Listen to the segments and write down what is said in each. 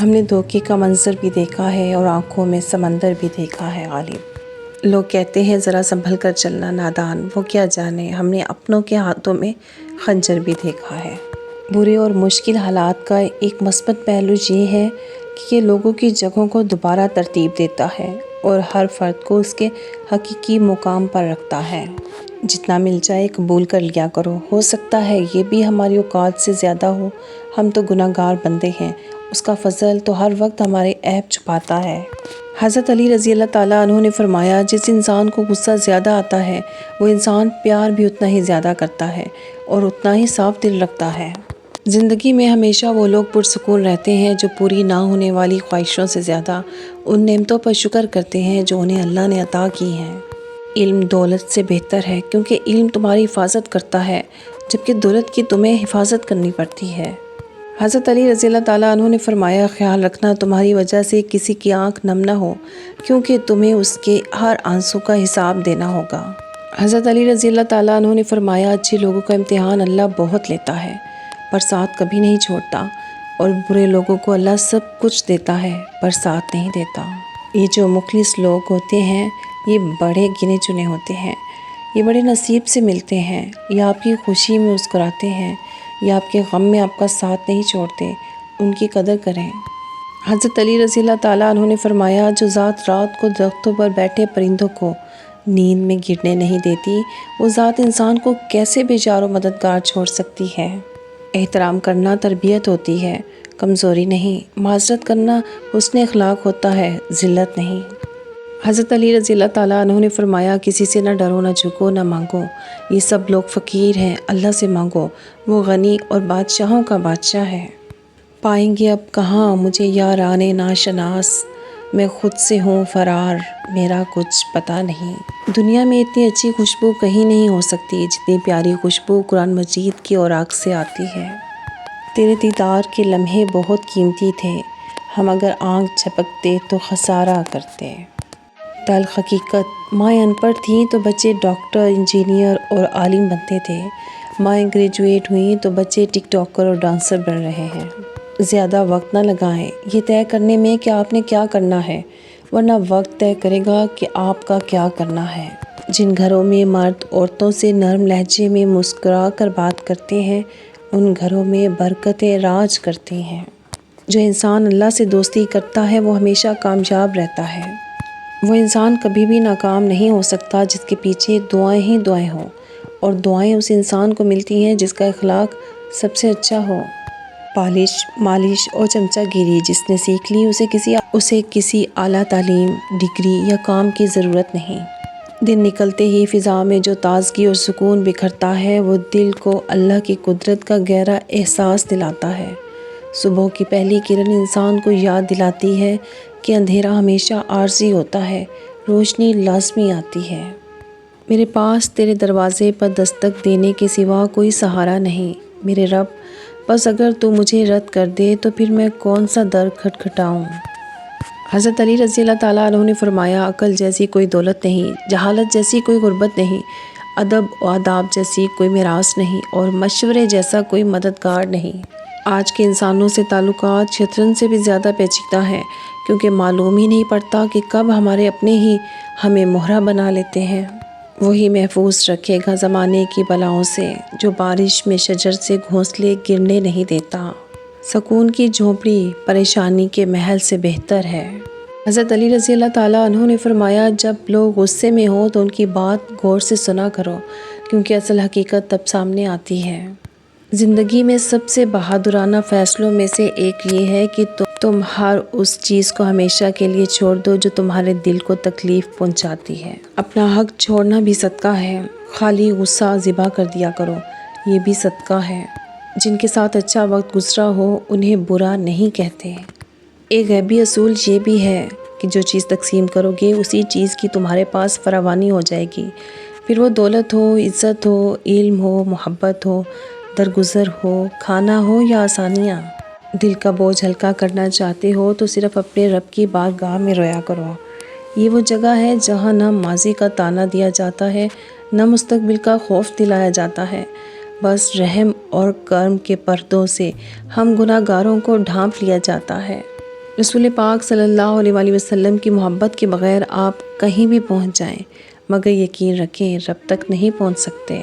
ہم نے دھوکے کا منظر بھی دیکھا ہے اور آنکھوں میں سمندر بھی دیکھا ہے غالب۔ لوگ کہتے ہیں ذرا سنبھل کر چلنا نادان، وہ کیا جانے ہم نے اپنوں کے ہاتھوں میں خنجر بھی دیکھا ہے۔ برے اور مشکل حالات کا ایک مثبت پہلو یہ ہے کہ یہ لوگوں کی جگہوں کو دوبارہ ترتیب دیتا ہے اور ہر فرد کو اس کے حقیقی مقام پر رکھتا ہے۔ جتنا مل جائے قبول کر لیا کرو، ہو سکتا ہے یہ بھی ہماری اوقات سے زیادہ ہو، ہم تو گناہ گار بندے ہیں، اس کا فضل تو ہر وقت ہمارے عیب چھپاتا ہے۔ حضرت علی رضی اللہ تعالیٰ عنہ نے فرمایا، جس انسان کو غصہ زیادہ آتا ہے وہ انسان پیار بھی اتنا ہی زیادہ کرتا ہے اور اتنا ہی صاف دل رکھتا ہے۔ زندگی میں ہمیشہ وہ لوگ پرسکون رہتے ہیں جو پوری نہ ہونے والی خواہشوں سے زیادہ ان نعمتوں پر شکر کرتے ہیں جو انہیں اللہ نے عطا کی ہیں۔ علم دولت سے بہتر ہے کیونکہ علم تمہاری حفاظت کرتا ہے جبکہ دولت کی تمہیں حفاظت کرنی پڑتی ہے۔ حضرت علی رضی اللہ تعالیٰ عنہ نے فرمایا، خیال رکھنا تمہاری وجہ سے کسی کی آنکھ نم نہ ہو کیونکہ تمہیں اس کے ہر آنسو کا حساب دینا ہوگا۔ حضرت علی رضی اللہ تعالیٰ عنہ نے فرمایا، اچھے لوگوں کا امتحان اللہ بہت لیتا ہے پر ساتھ کبھی نہیں چھوڑتا، اور برے لوگوں کو اللہ سب کچھ دیتا ہے پر ساتھ نہیں دیتا۔ یہ جو مخلص لوگ ہوتے ہیں یہ بڑے گنے چنے ہوتے ہیں، یہ بڑے نصیب سے ملتے ہیں، یہ آپ کی خوشی میں مسکراتے ہیں، یہ آپ کے غم میں آپ کا ساتھ نہیں چھوڑتے، ان کی قدر کریں۔ حضرت علی رضی اللہ تعالیٰ عنہ نے فرمایا، جو ذات رات کو درختوں پر بیٹھے پرندوں کو نیند میں گرنے نہیں دیتی، وہ ذات انسان کو کیسے بیزار و مددگار چھوڑ سکتی ہے۔ احترام کرنا تربیت ہوتی ہے، کمزوری نہیں۔ معذرت کرنا حسن اخلاق ہوتا ہے، ذلت نہیں۔ حضرت علی رضی اللہ تعالیٰ عنہ نے فرمایا، کسی سے نہ ڈرو نہ جھکو نہ مانگو، یہ سب لوگ فقیر ہیں، اللہ سے مانگو، وہ غنی اور بادشاہوں کا بادشاہ ہے۔ پائیں گے اب کہاں مجھے یاران ناشناس، میں خود سے ہوں فرار، میرا کچھ پتہ نہیں۔ دنیا میں اتنی اچھی خوشبو کہیں نہیں ہو سکتی جتنی پیاری خوشبو قرآن مجید کی اوراق سے آتی ہے۔ تیرے دیدار کے لمحے بہت قیمتی تھے، ہم اگر آنکھ جھپکتے تو خسارہ کرتے۔ تلخ حقیقت، مائیں ان پڑھ تھیں تو بچے ڈاکٹر، انجینئر اور عالم بنتے تھے، مائیں گریجویٹ ہوئیں تو بچے ٹک ٹاکر اور ڈانسر بن رہے ہیں۔ زیادہ وقت نہ لگائیں یہ طے کرنے میں کہ آپ نے کیا کرنا ہے، ورنہ وقت طے کرے گا کہ آپ کا کیا کرنا ہے۔ جن گھروں میں مرد عورتوں سے نرم لہجے میں مسکرا کر بات کرتے ہیں ان گھروں میں برکتیں راج کرتی ہیں۔ جو انسان اللہ سے دوستی کرتا ہے وہ ہمیشہ کامیاب رہتا ہے۔ وہ انسان کبھی بھی ناکام نہیں ہو سکتا جس کے پیچھے دعائیں ہی دعائیں ہوں، اور دعائیں اس انسان کو ملتی ہیں جس کا اخلاق سب سے اچھا ہو۔ پالش، مالش اور چمچہ گیری جس نے سیکھ لی اسے کسی اعلیٰ تعلیم، ڈگری یا کام کی ضرورت نہیں۔ دن نکلتے ہی فضا میں جو تازگی اور سکون بکھرتا ہے وہ دل کو اللہ کی قدرت کا گہرا احساس دلاتا ہے۔ صبح کی پہلی کرن انسان کو یاد دلاتی ہے کہ اندھیرا ہمیشہ عارضی ہوتا ہے، روشنی لازمی آتی ہے۔ میرے پاس تیرے دروازے پر دستک دینے کے سوا کوئی سہارا نہیں میرے رب، بس اگر تو مجھے رد کر دے تو پھر میں کون سا در کھٹکھٹاؤں۔ حضرت علی رضی اللہ تعالیٰ عنہ نے فرمایا، عقل جیسی کوئی دولت نہیں، جہالت جیسی کوئی غربت نہیں، ادب و آداب جیسی کوئی میراث نہیں، اور مشورے جیسا کوئی مددگار نہیں۔ آج کے انسانوں سے تعلقات شطرنج سے بھی زیادہ پیچیدہ ہیں کیونکہ معلوم ہی نہیں پڑتا کہ کب ہمارے اپنے ہی ہمیں مہرہ بنا لیتے ہیں۔ وہی محفوظ رکھے گا زمانے کی بلاؤں سے جو بارش میں شجر سے گھونسلے گرنے نہیں دیتا۔ سکون کی جھونپڑی پریشانی کے محل سے بہتر ہے۔ حضرت علی رضی اللہ تعالیٰ عنہ نے فرمایا، جب لوگ غصے میں ہوں تو ان کی بات غور سے سنا کرو کیونکہ اصل حقیقت تب سامنے آتی ہے۔ زندگی میں سب سے بہادرانہ فیصلوں میں سے ایک یہ ہے کہ تم ہر اس چیز کو ہمیشہ کے لیے چھوڑ دو جو تمہارے دل کو تکلیف پہنچاتی ہے۔ اپنا حق چھوڑنا بھی صدقہ ہے، خالی غصہ ذبح کر دیا کرو، یہ بھی صدقہ ہے۔ جن کے ساتھ اچھا وقت گزرا ہو انہیں برا نہیں کہتے۔ ایک غیبی اصول یہ بھی ہے کہ جو چیز تقسیم کرو گے اسی چیز کی تمہارے پاس فراوانی ہو جائے گی، پھر وہ دولت ہو، عزت ہو، علم ہو، محبت ہو، درگزر ہو، کھانا ہو یا آسانیاں۔ دل کا بوجھ ہلکا کرنا چاہتے ہو تو صرف اپنے رب کی بارگاہ میں رویا کرو۔ یہ وہ جگہ ہے جہاں نہ ماضی کا طعنہ دیا جاتا ہے نہ مستقبل کا خوف دلایا جاتا ہے، بس رحم اور کرم کے پردوں سے ہم گناہ گاروں کو ڈھانپ لیا جاتا ہے۔ رسول پاک صلی اللہ علیہ وآلہ وسلم کی محبت کے بغیر آپ کہیں بھی پہنچ جائیں مگر یقین رکھیں رب تک نہیں پہنچ سکتے۔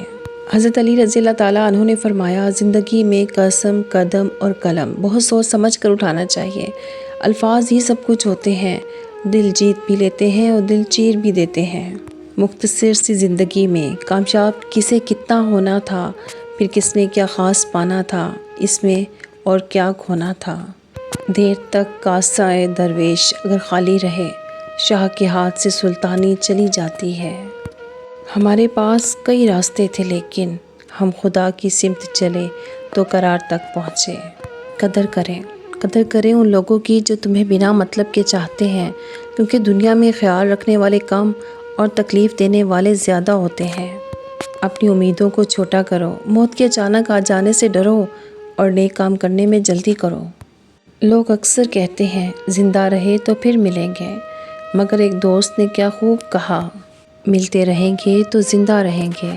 حضرت علی رضی اللہ تعالیٰ عنہ نے فرمایا، زندگی میں قسم، قدم اور قلم بہت سوچ سمجھ کر اٹھانا چاہیے۔ الفاظ ہی سب کچھ ہوتے ہیں، دل جیت بھی لیتے ہیں اور دل چیر بھی دیتے ہیں۔ مختصر سی زندگی میں کامیاب کسے کتنا ہونا تھا، پھر کس نے کیا خاص پانا تھا، اس میں اور کیا کھونا تھا۔ دیر تک کاسہ درویش اگر خالی رہے، شاہ کے ہاتھ سے سلطانی چلی جاتی ہے۔ ہمارے پاس کئی راستے تھے لیکن ہم خدا کی سمت چلے تو قرار تک پہنچے۔ قدر کریں ان لوگوں کی جو تمہیں بنا مطلب کے چاہتے ہیں، کیونکہ دنیا میں خیال رکھنے والے کم اور تکلیف دینے والے زیادہ ہوتے ہیں۔ اپنی امیدوں کو چھوٹا کرو، موت کے اچانک آ جانے سے ڈرو اور نیک کام کرنے میں جلدی کرو۔ لوگ اکثر کہتے ہیں زندہ رہے تو پھر ملیں گے، مگر ایک دوست نے کیا خوب کہا، ملتے رہیں گے تو زندہ رہیں گے۔